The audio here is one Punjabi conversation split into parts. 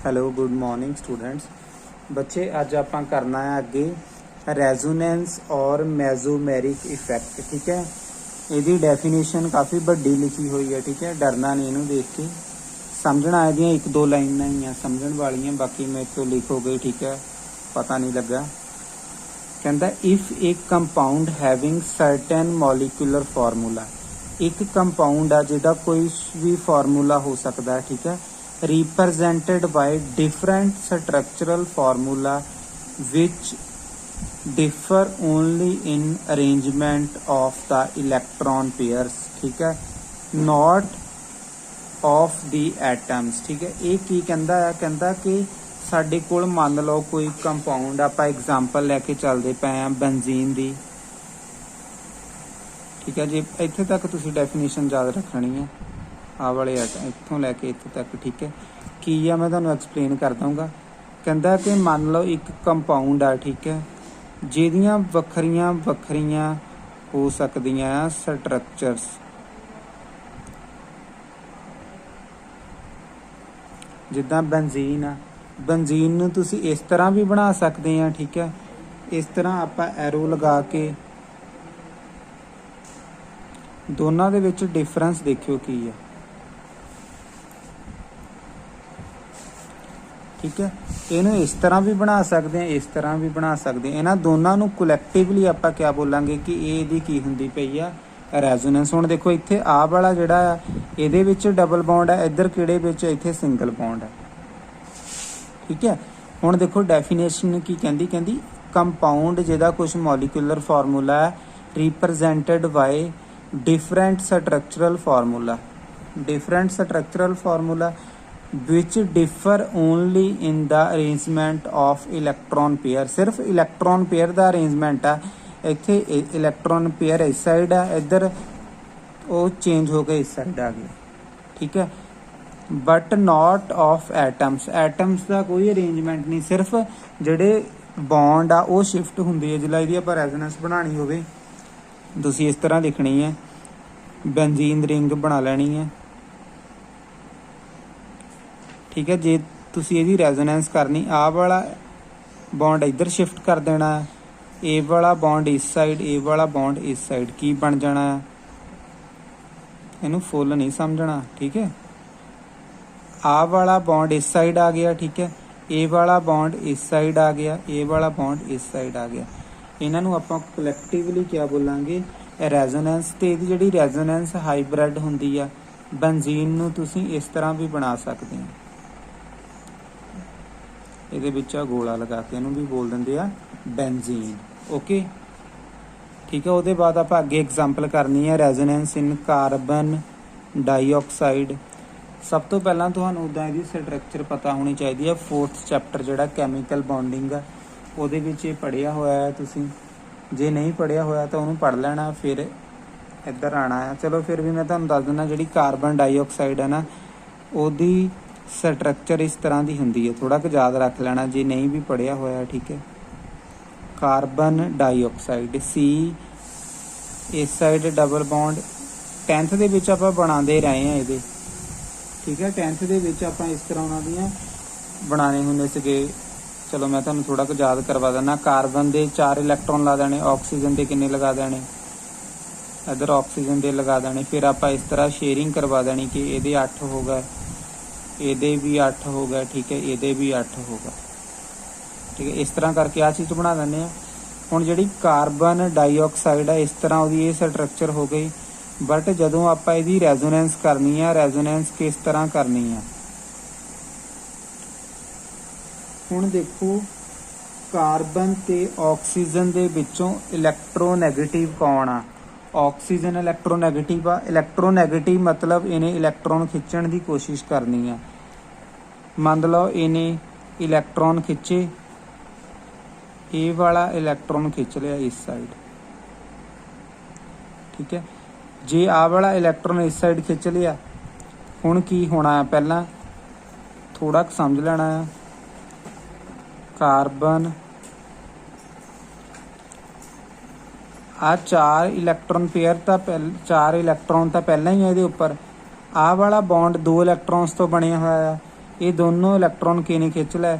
Hello good morning students. बच्चे अज आप करना है अगे रेजोनेंस और मेसोमेरिक इफेक्ट। ठीक है, यदी डेफिनेशन काफ़ी वड्डी लिखी हुई है। ठीक है, डरना नहीं इनू देख के, समझना है। एक दो लाइना ही हैं समझण वालियां, बाकी मेरे तो लिखोगे। ठीक है, पता नहीं लगा। कहता इफ एक compound having certain molecular formula, एक कंपाउंड आ जिहदा कोई भी फार्मूला हो सकता है। ठीक है, represented by different structural formula which differ only in arrangement of the electron pairs। ठीक है, not of the atoms। ठीक है, ये की कहता है, कहता कि साडे कोल मान लो कोई कंपाउंड, आपां एग्जाम्पल लैके चलते पे हैं बेंजीन दी। ठीक है जी, इत्थे तक तुसीं डेफिनेशन याद रखनी है, आ वाले इत्थों लैके इत्थे तक। ठीक है, की है मैं तुहानूं एक्सप्लेन कर दूँगा। कहता कि मान लो एक कंपाउंड आ, ठीक है, जिहदियां वखरियां वखरियां हो सकदियां स्ट्रक्चर्स। जिद्दां बेंजीन आ, बेंजीन नूं तुसीं इस तरह भी बना सकते हैं। ठीक है, इस तरह आपां एरो लगा के दोनों दे विच डिफरेंस देखियो की है। ठीक है, इन्हूं इस तरह भी बना सकते हैं, इस तरह भी बना सकते हैं। इन्हां दोनों नूं कुलैक्टिवली आपां क्या बोलांगे कि इहदी की हुंदी पई आ, रेजोनेंस। हुण देखो इत्थे आ वाला जिहड़ा आ इहदे विच डबल बॉन्ड है, इधर किहड़े विच इत्थे सिंगल बॉन्ड है। ठीक है, हुण देखो डेफिनेशन की कहंदी, कहंदी कंपाउंड जिहदा कुछ मॉलिक्यूलर फार्मूला है represented by different structural formula, different structural formula which differ only in the arrangement of electron pair। सिर्फ इलैक्ट्रॉन पेयर का अरेंजमेंट है। इत्थे इलैक्ट्रॉन पेयर इस साइड है, इधर वो चेंज हो गए इस साइड आ गए। ठीक है, but not of atoms, atoms का कोई अरेंजमेंट नहीं, सिर्फ जिहड़े बॉन्ड आ वो शिफ्ट हुंदी है। जिला इहदी आपां रेजोनेंस बनानी होवे तुसीं इस तरह लिखनी है, बेंजीन रिंग बना लैनी है। ठीक है, जे तुसीं इहदी रेजोनेंस करनी, आ वाला बॉन्ड इधर शिफ्ट कर देना है, ए वाला बॉन्ड इस साइड, ए वाला बॉन्ड इस साइड, की बन जाना है। इनू फुल नहीं समझना। ठीक है, आ वाला बॉन्ड इस साइड आ गया। ठीक है, ए वाला बॉन्ड इस साइड आ गया, ए वाला बॉन्ड इस साइड आ गया। इन्हां नूं आपां कलैक्टिवली क्या बोलांगे, रेजोनेंस। ते इहदी जिहड़ी रेजोनेंस हाईब्रिड हुंदी आ, बेंजीन नूं तुसीं इस तरह भी बना सकदे हो। ਇਹਦੇ ਵਿੱਚ ਆ ਗੋਲਾ ਲਗਾ ਕੇ ਇਹਨੂੰ ਵੀ ਬੋਲ ਦਿੰਦੇ ਆ ਬੈਂਜ਼ੀਨ। ਓਕੇ, ਠੀਕ ਹੈ। ਉਹਦੇ ਬਾਅਦ ਆਪਾਂ ਅੱਗੇ ਐਗਜ਼ਾਮਪਲ ਕਰਨੀ ਹੈ ਰੈਜ਼ੋਨੈਂਸ ਇਨ ਕਾਰਬਨ ਡਾਈਆਕਸਾਈਡ। ਸਭ ਤੋਂ ਪਹਿਲਾਂ ਤੁਹਾਨੂੰ ਉੱਦਾਂ ਇਹਦੀ ਸਟਰਕਚਰ ਪਤਾ ਹੋਣੀ ਚਾਹੀਦੀ ਹੈ। 4th ਚੈਪਟਰ ਜਿਹੜਾ ਕੈਮੀਕਲ ਬੌਂਡਿੰਗ ਆ ਉਹਦੇ ਵਿੱਚ ਇਹ ਪੜ੍ਹਿਆ ਹੋਇਆ ਹੈ ਤੁਸੀਂ। ਜੇ ਨਹੀਂ ਪੜ੍ਹਿਆ ਹੋਇਆ ਤਾਂ ਉਹਨੂੰ ਪੜ੍ਹ ਲੈਣਾ, ਫਿਰ ਇੱਧਰ ਆਉਣਾ ਹੈ। ਚਲੋ ਫਿਰ ਵੀ ਮੈਂ ਤੁਹਾਨੂੰ ਦੱਸ ਦਿੰਦਾ, ਜਿਹੜੀ ਕਾਰਬਨ ਡਾਈਆਕਸਾਈਡ ਹੈ ਨਾ, ਉਹਦੀ स्ट्रक्चर इस तरह की होंगी है, थोड़ा क याद रख लेना जे नहीं भी पढ़िया होया। ठीक है, कार्बन डाइऑक्साइड सी इस साइड डबल बॉन्ड 10th ਦੇ ਵਿੱਚ ਆਪਾਂ ਬਣਾਉਂਦੇ ਰਹੇ ਹਾਂ ਇਹਦੇ। ठीक है, 10th ਦੇ ਵਿੱਚ ਆਪਾਂ ਇਸ ਤਰ੍ਹਾਂ ਉਹਨਾਂ ਦੀਆਂ ਬਣਾਣੇ ਹੁੰਦੇ ਸੀਗੇ। ਚਲੋ ਮੈਂ ਤੁਹਾਨੂੰ ਥੋੜਾ ਕ ਯਾਦ ਕਰਵਾ ਦਿੰਦਾ। ਕਾਰਬਨ ਦੇ 4 ਇਲੈਕਟ੍ਰੋਨ ਲਾ ਦੇਣੇ, ਆਕਸੀਜਨ ਦੇ ਕਿੰਨੇ ਲਗਾ ਦੇਣੇ, इधर ऑक्सीजन दे लगा देने। फिर आप इस तरह शेयरिंग करवा देनी कि ये 8 हो गए, ये भी 8 हो गए। ठीक है, ये भी 8 होगा। ठीक है, इस तरह करके आ चीज़ बना दें। हुण जिहड़ी कार्बन डाइऑक्साइड है इस तरह वो ये स्ट्रक्चर हो गई, बट जदों आपां इहदी रेजोनेंस करनी है, रेजोनेंस किस तरह करनी है। हुण देखो कार्बन ते ऑक्सीजन दे विचों इलैक्ट्रोनैगेटिव कौन आ, ऑक्सीजन इलैक्ट्रोनैगेटिव आ। इलैक्ट्रोनैगेटिव मतलब इन्हें इलैक्ट्रॉन खिंचण की कोशिश करनी है। मान लो इन्हें इलैक्ट्रॉन खिंचे, ए वाला इलैक्ट्रॉन खिंच लिया इस साइड। ठीक है, जे आ वाला इलैक्ट्रॉन इस साइड खिंच लिया, हुण की होना है, पहला थोड़ा समझ लेना है। कार्बन आ 4 इलैक्ट्रॉन पेयर तो 4 इलैक्ट्रॉन तो पहला ही है ये उपर। आ वाला बॉन्ड 2 इलैक्ट्रॉन्स तो बनया हुआ है, ਇਹ ਦੋਨੋਂ ਇਲੈਕਟ੍ਰੋਨ ਕਿਹਨੇ ਖਿੱਚ ਲਿਆ,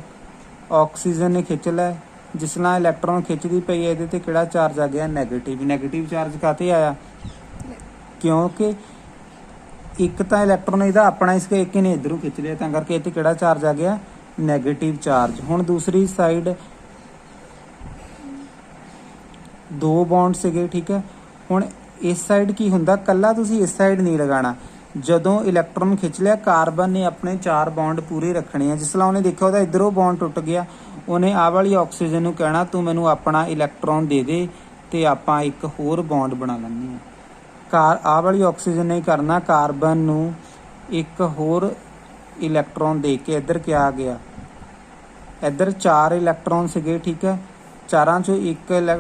ਆਕਸੀਜਨ ਨੇ ਖਿੱਚ ਲਿਆ। ਜਿਸ ਨਾਲ ਇਲੈਕਟ੍ਰੋਨ ਖਿੱਚਦੀ ਪਈ ਹੈ ਇਹਦੇ ਤੇ ਕਿਹੜਾ ਚਾਰਜ ਆ ਗਿਆ, ਨੈਗੇਟਿਵ। ਨੈਗੇਟਿਵ ਚਾਰਜ ਕਾਹਤੇ ਆਇਆ, ਕਿਉਂਕਿ ਇੱਕ ਤਾਂ ਇਲੈਕਟ੍ਰੋਨ ਇਹਦਾ ਆਪਣਾ ਇਸ ਇੱਕ ਨੇ ਇਧਰੋਂ ਖਿੱਚ ਲਿਆ, ਤਾਂ ਕਰਕੇ ਇਹ ਤੇ ਕਿਹੜਾ ਚਾਰਜ ਆ ਗਿਆ, ਨੈਗੇਟਿਵ ਚਾਰਜ। ਹੁਣ ਦੂਸਰੀ ਸਾਈਡ ਦੋ ਬੌਂਡ ਸੀਗੇ, ਠੀਕ ਹੈ। ਹੁਣ ਇਸ ਸਾਈਡ ਕੀ ਹੁੰਦਾ, ਕੱਲਾ ਤੁਸੀਂ ਇਸ ਸਾਈਡ ਨਹੀਂ ਲਗਾਉਣਾ। ਜਦੋਂ ਇਲੈਕਟ੍ਰੋਨ ਖਿੱਚ ਲਿਆ, ਕਾਰਬਨ ਨੇ ਆਪਣੇ 4 ਬੌਂਡ ਪੂਰੇ ਰੱਖਣੇ ਆ। ਜਿਸ ਨਾਲ ਉਹਨੇ ਦੇਖਿਆ ਉਹਦਾ ਇੱਧਰੋਂ ਬੌਂਡ ਟੁੱਟ ਗਿਆ, ਉਹਨੇ ਆਹ ਵਾਲੀ ਆਕਸੀਜਨ ਨੂੰ ਕਹਿਣਾ ਤੂੰ ਮੈਨੂੰ ਆਪਣਾ ਇਲੈਕਟ੍ਰੋਨ ਦੇ ਦੇ, ਤੇ ਆਪਾਂ ਇੱਕ ਹੋਰ ਬੌਂਡ ਬਣਾ ਲੈਂਦੇ ਹਾਂ। ਆਹ ਵਾਲੀ ਆਕਸੀਜਨ ਨੇ ਕਰਨਾ, ਕਾਰਬਨ ਨੂੰ ਇੱਕ ਹੋਰ ਇਲੈਕਟ੍ਰੋਨ ਦੇ ਕੇ ਇੱਧਰ ਕਿਆ ਆ ਗਿਆ, ਇੱਧਰ 4 ਇਲੈਕਟ੍ਰੋਨ ਸੀਗੇ, ਠੀਕ ਹੈ। ਚਾਰਾਂ ਚੋਂ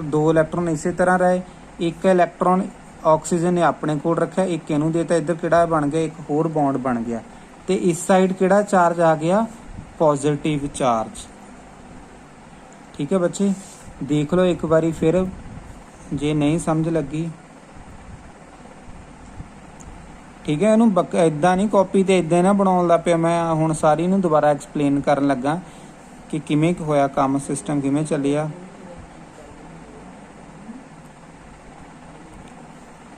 ਦੋ ਇਲੈਕਟ੍ਰੋਨ ਇਸੇ ਤਰ੍ਹਾਂ ਰਹੇ, ਇੱਕ ਇਲੈਕਟ੍ਰੋਨ ਆਕਸੀਜਨ ਨੇ ਆਪਣੇ ਕੋਲ ਰੱਖਿਆ, ਇੱਕ ਇਹਨੂੰ ਦੇਤਾ। ਇੱਧਰ ਕਿਹੜਾ ਬਣ ਗਿਆ, ਇੱਕ ਹੋਰ ਬੌਂਡ ਬਣ ਗਿਆ। ਤੇ ਇਸ ਸਾਈਡ ਕਿਹੜਾ ਚਾਰਜ ਆ ਗਿਆ, ਪੋਜ਼ਿਟਿਵ ਚਾਰਜ। ਠੀਕ ਹੈ ਬੱਚੇ, ਦੇਖ ਲਓ ਇੱਕ ਵਾਰੀ ਫਿਰ, ਜੇ ਨਹੀਂ ਸਮਝ ਲੱਗੀ। ਠੀਕ ਹੈ, ਇਹਨੂੰ ਇੱਦਾਂ ਨਹੀਂ ਕਾਪੀ ਤੇ ਇੱਦਾਂ ਨਾ ਬਣਾਉਣ ਲੱਗ ਪਿਆ ਮੈਂ। ਹੁਣ ਸਾਰੀ ਨੂੰ ਦੁਬਾਰਾ ਐਕਸਪਲੇਨ ਕਰਨ ਲੱਗਾ ਕਿ ਕਿਵੇਂ ਹੋਇਆ ਕੰਮ, ਸਿਸਟਮ ਕਿਵੇਂ ਚੱਲਿਆ।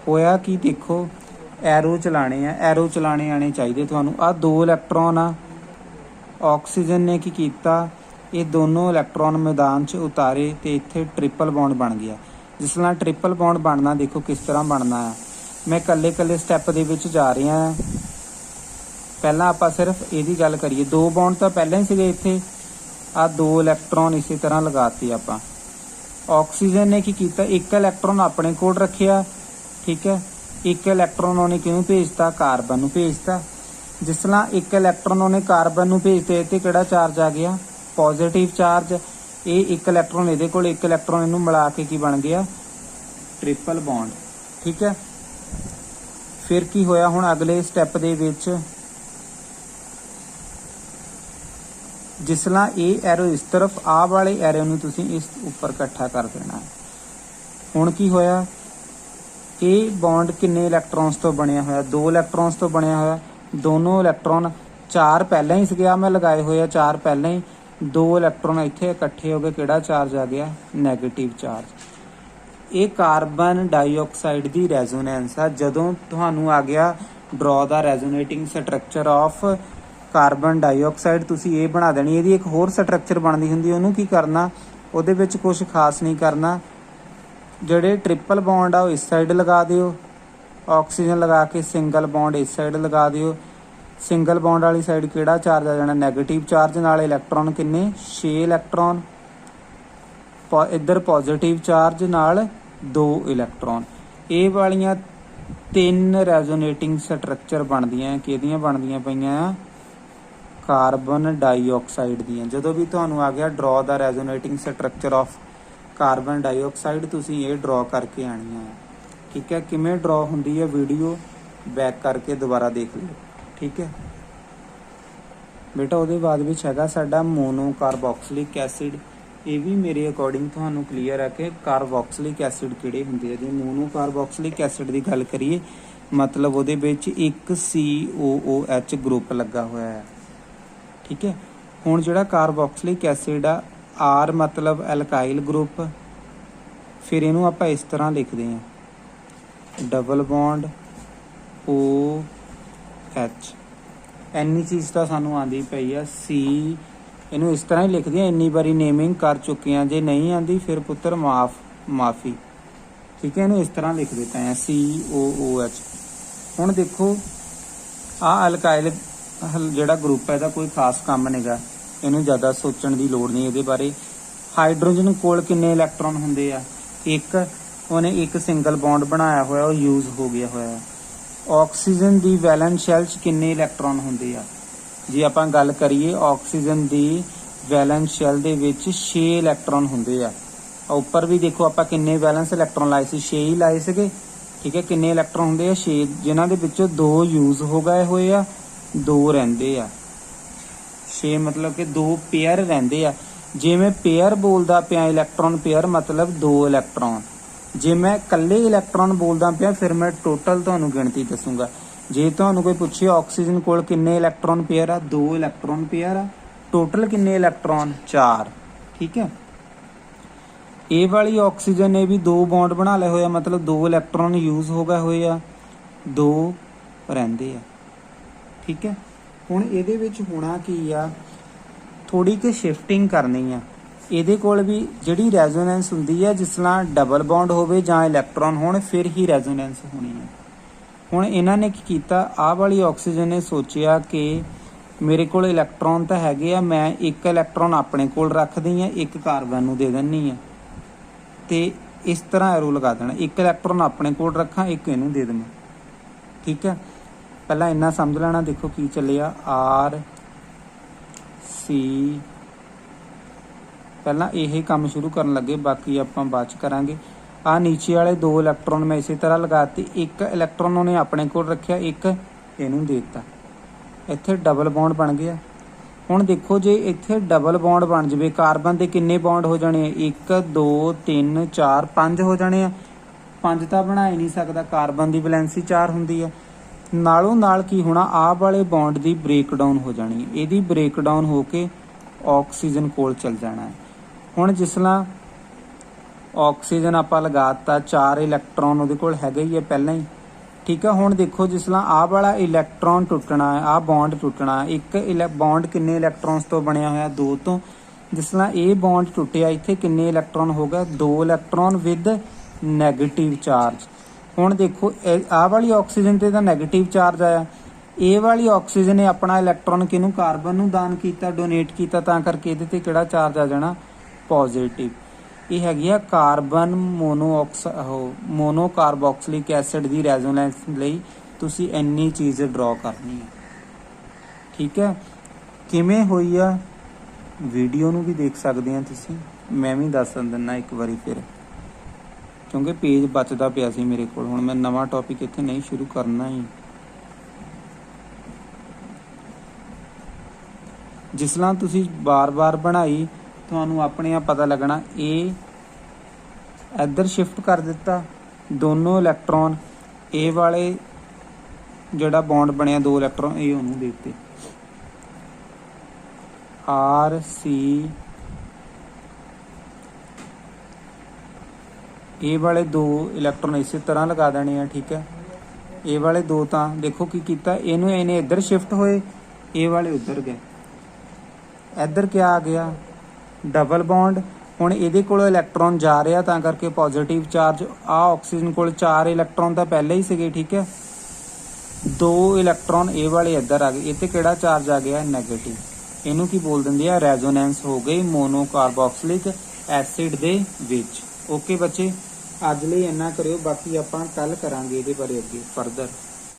ਹੋਇਆ ਕੀ, ਦੇਖੋ ਐਰੋ ਚਲਾਣੇ ਆ, ਐਰੋ ਚਲਾਣੇ ਆਣੇ ਚਾਹੀਦੇ ਤੁਹਾਨੂੰ। ਆਹ 2 ਇਲੈਕਟ੍ਰੋਨ ਆ, ਆਕਸੀਜਨ ਨੇ ਕੀ ਕੀਤਾ, ਇਹ ਦੋਨੋਂ ਇਲੈਕਟ੍ਰੋਨ ਮੈਦਾਨ 'ਚ ਉਤਾਰੇ ਤੇ ਇੱਥੇ ਟ੍ਰਿਪਲ ਬੌਂਡ ਬਣ ਗਿਆ। ਜਿਸ ਨਾਲ ਟ੍ਰਿਪਲ ਬੌਂਡ ਬਣਨਾ ਦੇਖੋ ਕਿਸ ਤਰ੍ਹਾਂ ਬਣਨਾ ਆ। ਮੈਂ ਇਕੱਲੇ ਸਟੈਪ ਦੇ ਵਿੱਚ ਜਾ ਰਿਹਾ ਹਾਂ। ਪਹਿਲਾਂ ਆਪਾਂ ਸਿਰਫ ਇਹਦੀ ਗੱਲ ਕਰੀਏ। 2 ਬੌਂਡ ਤਾਂ ਪਹਿਲਾਂ ਹੀ ਸੀਗੇ ਇੱਥੇ, ਆਹ 2 ਇਲੈਕਟ੍ਰੋਨ ਇਸੇ ਤਰ੍ਹਾਂ ਲਗਾਤੇ ਆਪਾਂ। ਆਕਸੀਜਨ ਨੇ ਕੀ ਕੀਤਾ, ਇੱਕ ਇਲੈਕਟ੍ਰੋਨ ਆਪਣੇ ਕੋਲ ਰੱਖਿਆ, ਠੀਕ ਹੈ। ਇੱਕ ਇਲੈਕਟ੍ਰੋਨ ਉਹਨੇ ਕਿਹਨੂੰ ਭੇਜਤਾ, ਕਾਰਬਨ ਨੂੰ ਭੇਜਤਾ। ਜਿਸ ਨਾਲ ਇੱਕ ਇਲੈਕਟ੍ਰੋਨ ਉਹਨੇ ਕਾਰਬਨ ਨੂੰ ਭੇਜਤੇ, ਤੇ ਕਿਹੜਾ ਚਾਰਜ ਆ ਗਿਆ, ਪੋਜ਼ਿਟਿਵ ਚਾਰਜ। ਇਹ ਇੱਕ ਇਲੈਕਟ੍ਰੋਨ ਇਹਦੇ ਕੋਲ, ਇੱਕ ਇਲੈਕਟ੍ਰੋਨ ਇਹਨੂੰ ਮਿਲਾ ਕੇ ਕੀ ਬਣ ਗਿਆ, ਟ੍ਰਿਪਲ ਬੌਂਡ। ਠੀਕ ਹੈ, ਫਿਰ ਕੀ ਹੋਇਆ, ਹੁਣ ਅਗਲੇ ਸਟੈਪ ਦੇ ਵਿੱਚ ਜਿਸ ਨਾਲ ਇਹ ਐਰੋ ਇਸ ਤਰਫ, ਆਹ ਵਾਲੇ ਐਰੋ ਨੂੰ ਤੁਸੀਂ ਇਸ ਉੱਪਰ ਇਕੱਠਾ ਕਰ ਦੇਣਾ। ਹੁਣ ਕੀ ਹੋਇਆ, ਇਹ ਬੌਂਡ ਕਿੰਨੇ ਇਲੈਕਟ੍ਰੋਨਸ ਤੋਂ ਬਣਿਆ ਹੋਇਆ, 2 ਇਲੈਕਟ੍ਰੋਨਸ ਤੋਂ ਬਣਿਆ ਹੋਇਆ। ਦੋਨੋਂ ਇਲੈਕਟ੍ਰੋਨ 4 ਪਹਿਲਾਂ ਹੀ ਸੀਗੇ, ਮੈਂ ਲਗਾਏ ਹੋਏ ਆ 4 ਪਹਿਲਾਂ ਹੀ। 2 ਇਲੈਕਟ੍ਰੋਨ ਇੱਥੇ ਇਕੱਠੇ ਹੋ ਗਏ, ਕਿਹੜਾ ਚਾਰਜ ਆ ਗਿਆ, ਨੈਗੇਟਿਵ ਚਾਰਜ। ਇਹ ਕਾਰਬਨ ਡਾਈਆਕਸਾਈਡ ਦੀ ਰੈਜ਼ੋਨੈਂਸ ਆ। ਜਦੋਂ ਤੁਹਾਨੂੰ ਆ ਗਿਆ ਡਰਾ ਦਾ ਰੈਜ਼ੋਨੇਟਿੰਗ ਸਟਰਕਚਰ ਆਫ ਕਾਰਬਨ ਡਾਈਆਕਸਾਈਡ, ਤੁਸੀਂ ਇਹ ਬਣਾ ਦੇਣੀ। ਇਹਦੀ ਇੱਕ ਹੋਰ ਸਟਰਕਚਰ ਬਣਦੀ ਹੁੰਦੀ, ਉਹਨੂੰ ਕੀ ਕਰਨਾ, ਉਹਦੇ ਵਿੱਚ ਕੁਝ ਖਾਸ ਨਹੀਂ ਕਰਨਾ। ਜਿਹੜੇ ਟ੍ਰਿਪਲ ਬੌਂਡ ਆ ਉਹ ਇਸ ਸਾਈਡ ਲਗਾ ਦਿਓ, ਆਕਸੀਜਨ ਲਗਾ ਕੇ ਸਿੰਗਲ ਬੌਂਡ ਇਸ ਸਾਈਡ ਲਗਾ ਦਿਓ। ਸਿੰਗਲ ਬੌਂਡ ਵਾਲੀ ਸਾਈਡ ਕਿਹੜਾ ਚਾਰਜ ਆ ਜਾਣਾ, ਨੈਗੇਟਿਵ ਚਾਰਜ। ਨਾਲ ਇਲੈਕਟ੍ਰੋਨ ਕਿੰਨੇ, 6 ਇਲੈਕਟ੍ਰੋਨ। ਇੱਧਰ ਪੋਜ਼ਿਟਿਵ ਚਾਰਜ ਨਾਲ 2 ਇਲੈਕਟ੍ਰੋਨ। ਇਹ ਵਾਲੀਆਂ 3 ਰੈਜ਼ੋਨੇਟਿੰਗ ਸਟਰਕਚਰ ਬਣਦੀਆਂ, ਕਿਹਦੀਆਂ ਬਣਦੀਆਂ ਪਈਆਂ, ਕਾਰਬਨ ਡਾਈਆਕਸਾਈਡ ਦੀਆਂ। ਜਦੋਂ ਵੀ ਤੁਹਾਨੂੰ ਆ ਗਿਆ ਡਰਾ ਦਾ ਰੈਜ਼ੋਨੇਟਿੰਗ ਸਟਰਕਚਰ ਆਫ ਕਾਰਬਨ ਡਾਈਆਕਸਾਈਡ, ਤੁਸੀਂ ਇਹ ਡਰਾ ਕਰਕੇ ਆਣੀ ਹੈ। ਠੀਕ ਹੈ, ਕਿਵੇਂ ਡਰਾ ਹੁੰਦੀ ਹੈ ਵੀਡੀਓ ਬੈਕ ਕਰਕੇ ਦੁਬਾਰਾ ਦੇਖ ਲਿਓ। ਠੀਕ ਹੈ ਬੇਟਾ, ਉਹਦੇ ਬਾਅਦ ਵਿੱਚ ਹੈਗਾ ਸਾਡਾ ਮੋਨੋ ਕਾਰਬੋਕਸਿਲਿਕ ਐਸਿਡ। ਇਹ ਵੀ ਮੇਰੇ ਅਕੋਰਡਿੰਗ ਤੁਹਾਨੂੰ ਕਲੀਅਰ ਹੈ ਕਿ ਕਾਰਬੋਕਸਿਲਿਕ ਐਸਿਡ ਕਿਹੜੇ ਹੁੰਦੇ ਆ। ਜੇ ਮੋਨੋ ਕਾਰਬੋਕਸਿਲਿਕ ਐਸਿਡ ਦੀ ਗੱਲ ਕਰੀਏ, ਮਤਲਬ ਉਹਦੇ ਵਿੱਚ ਇੱਕ COOH ਗਰੁੱਪ ਲੱਗਾ ਹੋਇਆ ਹੈ। ਠੀਕ ਹੈ, ਹੁਣ ਜਿਹੜਾ ਕਾਰਬੋਕਸਿਲਿਕ ਐਸਿਡ ਆ, R ਮਤਲਬ ਐਲਕਾਈਲ ਗਰੁੱਪ। ਫਿਰ ਇਹਨੂੰ ਆਪਾਂ ਇਸ ਤਰ੍ਹਾਂ ਲਿਖਦੇ ਹਾਂ, ਡਬਲ ਬੌਂਡ OH। ਇੰਨੀ ਚੀਜ਼ ਤਾਂ ਸਾਨੂੰ ਆਉਂਦੀ ਪਈ ਆ। C ਇਹਨੂੰ ਇਸ ਤਰ੍ਹਾਂ ਹੀ ਲਿਖਦੇ ਹਾਂ, ਇੰਨੀ ਵਾਰੀ ਨੇਮਿੰਗ ਕਰ ਚੁੱਕੇ ਹਾਂ। ਜੇ ਨਹੀਂ ਆਉਂਦੀ ਫਿਰ ਪੁੱਤਰ ਮਾਫੀ। ਠੀਕ ਹੈ, ਇਹਨੂੰ ਇਸ ਤਰ੍ਹਾਂ ਲਿਖ ਦਿੱਤਾ ਹੈ COOH। ਹੁਣ ਦੇਖੋ ਆਹ ਅਲਕਾਈਲ ਜਿਹੜਾ ਗਰੁੱਪ ਹੈ ਇਹਦਾ ਕੋਈ ਖਾਸ ਕੰਮ ਨਹੀਂਗਾ, ਇਹਨੂੰ ਜ਼ਿਆਦਾ ਸੋਚਣ ਦੀ ਲੋੜ ਨਹੀਂ ਇਹਦੇ ਬਾਰੇ। ਹਾਈਡਰੋਜਨ ਕੋਲ ਕਿੰਨੇ ਇਲੈਕਟ੍ਰੋਨ ਹੁੰਦੇ ਆ, ਇੱਕ। ਉਹਨੇ ਇੱਕ ਸਿੰਗਲ ਬੌਂਡ ਬਣਾਇਆ ਹੋਇਆ, ਉਹ ਯੂਜ਼ ਹੋ ਗਿਆ ਹੋਇਆ। ਆਕਸੀਜਨ ਦੀ ਵੈਲੈਂਸ ਸ਼ੈਲ 'ਚ ਕਿੰਨੇ ਇਲੈਕਟ੍ਰੋਨ ਹੁੰਦੇ ਆ, ਜੇ ਆਪਾਂ ਗੱਲ ਕਰੀਏ ਆਕਸੀਜਨ ਦੀ ਵੈਲੈਂਸ ਸ਼ੈਲ ਦੇ ਵਿੱਚ 6 ਇਲੈਕਟ੍ਰੋਨ ਹੁੰਦੇ ਆ। ਉੱਪਰ ਵੀ ਦੇਖੋ ਆਪਾਂ ਕਿੰਨੇ ਵੈਲੈਂਸ ਇਲੈਕਟ੍ਰੋਨ ਲਾਏ ਸੀ, 6 ਹੀ ਲਾਏ ਸੀਗੇ। ਠੀਕ ਹੈ, ਕਿੰਨੇ ਇਲੈਕਟ੍ਰੋਨ ਹੁੰਦੇ ਆ, 6, ਜਿਨ੍ਹਾਂ ਦੇ ਵਿੱਚੋਂ 2 ਯੂਜ਼ ਹੋ ਗਏ ਹੋਏ ਆ, 2 ਰਹਿੰਦੇ ਆ। 6 ਮਤਲਬ ਕਿ 2 ਪੇਅਰ ਰਹਿੰਦੇ ਆ। ਜੇ ਮੈਂ ਪੇਅਰ ਬੋਲਦਾ ਪਿਆ, ਇਲੈਕਟ੍ਰੋਨ ਪੇਅਰ ਮਤਲਬ 2 ਇਲੈਕਟ੍ਰੋਨ। ਜੇ ਮੈਂ ਇਕੱਲੇ ਇਲੈਕਟ੍ਰੋਨ ਬੋਲਦਾ ਪਿਆ, ਫਿਰ ਮੈਂ ਟੋਟਲ ਤੁਹਾਨੂੰ ਗਿਣਤੀ ਦੱਸੂਗਾ। ਜੇ ਤੁਹਾਨੂੰ ਕੋਈ ਪੁੱਛੇ ਆਕਸੀਜਨ ਕੋਲ ਕਿੰਨੇ ਇਲੈਕਟ੍ਰੋਨ ਪੇਅਰ ਆ, 2 ਇਲੈਕਟ੍ਰੋਨ ਪੇਅਰ ਆ। ਟੋਟਲ ਕਿੰਨੇ ਇਲੈਕਟ੍ਰੋਨ, 4। ਠੀਕ ਹੈ। ਇਹ ਵਾਲੀ ਆਕਸੀਜਨ ਨੇ ਵੀ 2 ਬੌਂਡ ਬਣਾ ਲਏ ਹੋਏ ਆ, ਮਤਲਬ 2 ਇਲੈਕਟ੍ਰੋਨ ਯੂਜ਼ ਹੋ ਗਏ ਹੋਏ ਆ, 2 ਰਹਿੰਦੇ ਆ। ਠੀਕ ਹੈ। ਹੁਣ ਇਹਦੇ ਵਿੱਚ ਹੋਣਾ ਕੀ ਆ, ਥੋੜੀ ਕਿ ਸ਼ਿਫਟਿੰਗ ਕਰਨੀ ਆ। ਇਹਦੇ ਕੋਲ ਵੀ ਜਿਹੜੀ ਰੈਜ਼ੋਨੈਂਸ ਹੁੰਦੀ ਹੈ, ਜਿਸ ਤਰ੍ਹਾਂ ਡਬਲ ਬੌਂਡ ਹੋਵੇ ਜਾਂ ਇਲੈਕਟ੍ਰੋਨ ਹੋਣ, ਫਿਰ ਹੀ ਰੈਜ਼ੋਨੈਂਸ ਹੋਣੀ ਹੈ। ਹੁਣ ਇਹਨਾਂ ਨੇ ਕੀ ਕੀਤਾ, ਆਹ ਵਾਲੀ ਆਕਸੀਜਨ ਨੇ ਸੋਚਿਆ ਕਿ ਮੇਰੇ ਕੋਲ ਇਲੈਕਟ੍ਰੋਨ ਤਾਂ ਹੈਗੇ ਆ, ਮੈਂ ਇੱਕ ਇਲੈਕਟ੍ਰੋਨ ਆਪਣੇ ਕੋਲ ਰੱਖਦੀ ਆ, ਇੱਕ ਕਾਰਬਨ ਨੂੰ ਦੇ ਦਿੰਨੀ ਆ, ਤੇ ਇਸ ਤਰ੍ਹਾਂ ਐਰੋ ਲਗਾ ਦੇਣਾ, ਇੱਕ ਇਲੈਕਟ੍ਰੋਨ ਆਪਣੇ ਕੋਲ ਰੱਖਾਂ, ਇੱਕ ਇਹਨੂੰ ਦੇ ਦੇਵਾਂ। ਠੀਕ ਹੈ। ਪਹਿਲਾਂ ਇੰਨਾ ਸਮਝ ਲੈਣਾ। ਦੇਖੋ ਕੀ ਚੱਲਿਆ, ਆਰ ਸੀ। ਪਹਿਲਾਂ ਇਹ ਕੰਮ ਸ਼ੁਰੂ ਕਰਨ ਲੱਗੇ, ਬਾਕੀ ਆਪਾਂ ਬਾਅਦ ਚ ਕਰਾਂਗੇ। ਆ ਨੀਚੇ ਵਾਲੇ 2 ਇਲੈਕਟ੍ਰੋਨ ਮੈਂ ਇਸੇ ਤਰ੍ਹਾਂ ਲਗਾਤੀ, ਇੱਕ ਇਲੈਕਟ੍ਰੋਨ ਉਹਨੇ ਆਪਣੇ ਕੋਲ ਰੱਖਿਆ, ਇੱਕ ਇਹਨੂੰ ਦੇ ਦਿੱਤਾ। ਇੱਥੇ ਡਬਲ ਬੌਂਡ ਬਣ ਗਿਆ। ਹੁਣ ਦੇਖੋ ਜੇ ਇੱਥੇ ਡਬਲ ਬੌਂਡ ਬਣ ਜਾਵੇ, ਕਾਰਬਨ ਦੇ ਕਿੰਨੇ ਬੌਂਡ ਹੋ ਜਾਣੇ, 1 2 3 4 5 ਹੋ ਜਾਣੇ ਆ। 5 ਤਾਂ ਬਣਾ ਹੀ ਨਹੀਂ ਸਕਦਾ, ਕਾਰਬਨ ਦੀ ਵੈਲੈਂਸੀ 4 ਹੁੰਦੀ ਆ। ਨਾਲੋਂ ਨਾਲ ਕੀ ਹੋਣਾ, ਆਹ ਵਾਲੇ ਬੌਂਡ ਦੀ ਬ੍ਰੇਕਡਾਊਨ ਹੋ ਜਾਣੀ ਹੈ, ਇਹਦੀ ਬ੍ਰੇਕਡਾਊਨ ਹੋ ਕੇ ਆਕਸੀਜਨ ਕੋਲ ਚਲ ਜਾਣਾ ਹੈ। ਹੁਣ ਜਿਸ ਤਰ੍ਹਾਂ ਆਕਸੀਜਨ ਆਪਾਂ ਲਗਾਤਾ, 4 ਇਲੈਕਟ੍ਰੋਨ ਉਹਦੇ ਕੋਲ ਹੈਗਾ ਹੀ ਹੈ ਪਹਿਲਾਂ ਹੀ। ਠੀਕ ਹੈ। ਹੁਣ ਦੇਖੋ ਜਿਸ ਤਰ੍ਹਾਂ ਆਹ ਵਾਲਾ ਇਲੈਕਟ੍ਰੋਨ ਟੁੱਟਣਾ ਹੈ, ਆਹ ਬੌਂਡ ਟੁੱਟਣਾ, ਇੱਕ ਬੌਂਡ ਕਿੰਨੇ ਇਲੈਕਟ੍ਰੋਨਸ ਤੋਂ ਬਣਿਆ ਹੋਇਆ, 2 ਤੋਂ। ਜਿਸ ਤਰ੍ਹਾਂ ਇਹ ਬੌਂਡ ਟੁੱਟਿਆ, ਇੱਥੇ ਕਿੰਨੇ ਇਲੈਕਟ੍ਰੋਨ ਹੋ ਗਏ, 2 ਇਲੈਕਟ੍ਰੋਨ ਵਿਦ ਨੈਗੇਟਿਵ ਚਾਰਜ। ਹੁਣ ਦੇਖੋ ਆਹ ਵਾਲੀ ਆਕਸੀਜਨ ਤੇ ਤਾਂ ਨੈਗੇਟਿਵ ਚਾਰਜ ਆਇਆ, ਇਹ ਵਾਲੀ ਆਕਸੀਜਨ ਨੇ ਆਪਣਾ ਇਲੈਕਟ੍ਰੋਨ ਕਿਹਨੂੰ, ਕਾਰਬਨ ਨੂੰ ਦਾਨ ਕੀਤਾ, ਡੋਨੇਟ ਕੀਤਾ, ਤਾਂ ਕਰਕੇ ਇਹਦੇ ਤੇ ਕਿਹੜਾ ਚਾਰਜ ਆ ਜਾਣਾ, ਪੋਜ਼ਿਟਿਵ। ਇਹ ਹੈਗੀ ਆ ਕਾਰਬਨ ਮੋਨੋ ਕਾਰਬੋਕਸਿਲਿਕ ਐਸਿਡ ਦੀ ਰੈਜ਼ੋਨੈਂਸ ਲਈ ਤੁਸੀਂ ਇੰਨੀ ਚੀਜ਼ ਡਰਾ ਕਰਨੀ ਹੈ। ਠੀਕ ਹੈ। ਕਿਵੇਂ ਹੋਈ ਆ, ਵੀਡੀਓ ਨੂੰ ਵੀ ਦੇਖ ਸਕਦੇ ਆ ਤੁਸੀਂ, ਮੈਂ ਵੀ ਦੱਸ ਦਿੰਦਾ ਇੱਕ ਵਾਰੀ ਫਿਰ, ਕਿਉਂਕਿ ਪੇਜ ਬਚਦਾ ਪਿਆ ਸੀ ਮੇਰੇ ਕੋਲ। ਹੁਣ ਮੈਂ ਨਵਾਂ ਟੌਪਿਕ ਇੱਥੇ ਨਹੀਂ ਸ਼ੁਰੂ ਕਰਨਾ ਹੀ। ਜਿਸ ਤਰ੍ਹਾਂ ਤੁਸੀਂ ਬਾਰ-ਬਾਰ ਬਣਾਈ, ਤੁਹਾਨੂੰ ਆਪਣੇ ਆਪ ਪਤਾ ਲੱਗਣਾ। ਇਹ ਇੱਧਰ ਸ਼ਿਫਟ ਕਰ ਦਿੱਤਾ, ਦੋਨੋਂ ਇਲੈਕਟ੍ਰੋਨ, ਇਹ ਵਾਲੇ ਜਿਹੜਾ ਬੌਂਡ ਬਣਿਆ 2 ਇਲੈਕਟ੍ਰੋਨ, ਇਹ ਉਹਨੂੰ ਦੇ ਦਿੱਤੇ, ਆਰ ਸੀ। ਇਹ ਵਾਲੇ 2 ਇਲੈਕਟ੍ਰੋਨ ਇਸੇ ਤਰ੍ਹਾਂ ਲਗਾ ਦੇਣੇ ਆ। ਠੀਕ ਹੈ। ਇਹ ਵਾਲੇ 2 ਤਾਂ ਦੇਖੋ ਕੀ ਕੀਤਾ, ਇਹਨੇ ਇੱਧਰ ਸ਼ਿਫਟ ਹੋਏ, ਇਹ ਵਾਲੇ ਉੱਧਰ ਗਏ। ਇੱਧਰ ਕਿਆ ਆ ਗਿਆ, ਡਬਲ ਬੌਂਡ। ਹੁਣ ਇਹਦੇ ਕੋਲ ਇਲੈਕਟ੍ਰੋਨ ਜਾ ਰਿਹਾ, ਤਾਂ ਕਰਕੇ ਪੋਜ਼ਿਟਿਵ ਚਾਰਜ। ਆ ਆਕਸੀਜਨ ਕੋਲ 4 ਇਲੈਕਟ੍ਰੋਨ ਤਾਂ ਪਹਿਲਾਂ ਹੀ ਸੀਗੇ। ਠੀਕ ਹੈ। 2 ਇਲੈਕਟ੍ਰੋਨ ਇਹ ਵਾਲੇ ਇੱਧਰ ਆ ਗਏ, ਇਹ ਤੇ ਕਿਹੜਾ ਚਾਰਜ ਆ ਗਿਆ, ਨੈਗੇਟਿਵ। ਇਹਨੂੰ ਕੀ ਬੋਲ ਦਿੰਦੇ ਆ, ਰੈਜ਼ੋਨੈਂਸ ਹੋ ਗਈ ਮੋਨੋ ਕਾਰਬੋਕਸਿਲਿਕ ਐਸਿਡ ਦੇ ਵਿੱਚ। ਓਕੇ ਬੱਚੇ, ਅੱਜ ਲਈ ਇੰਨਾ ਕਰਿਓ, ਬਾਕੀ ਆਪਾਂ ਕੱਲ ਕਰਾਂਗੇ ਇਹਦੇ ਬਾਰੇ ਅੱਗੇ ਫਰਦਰ।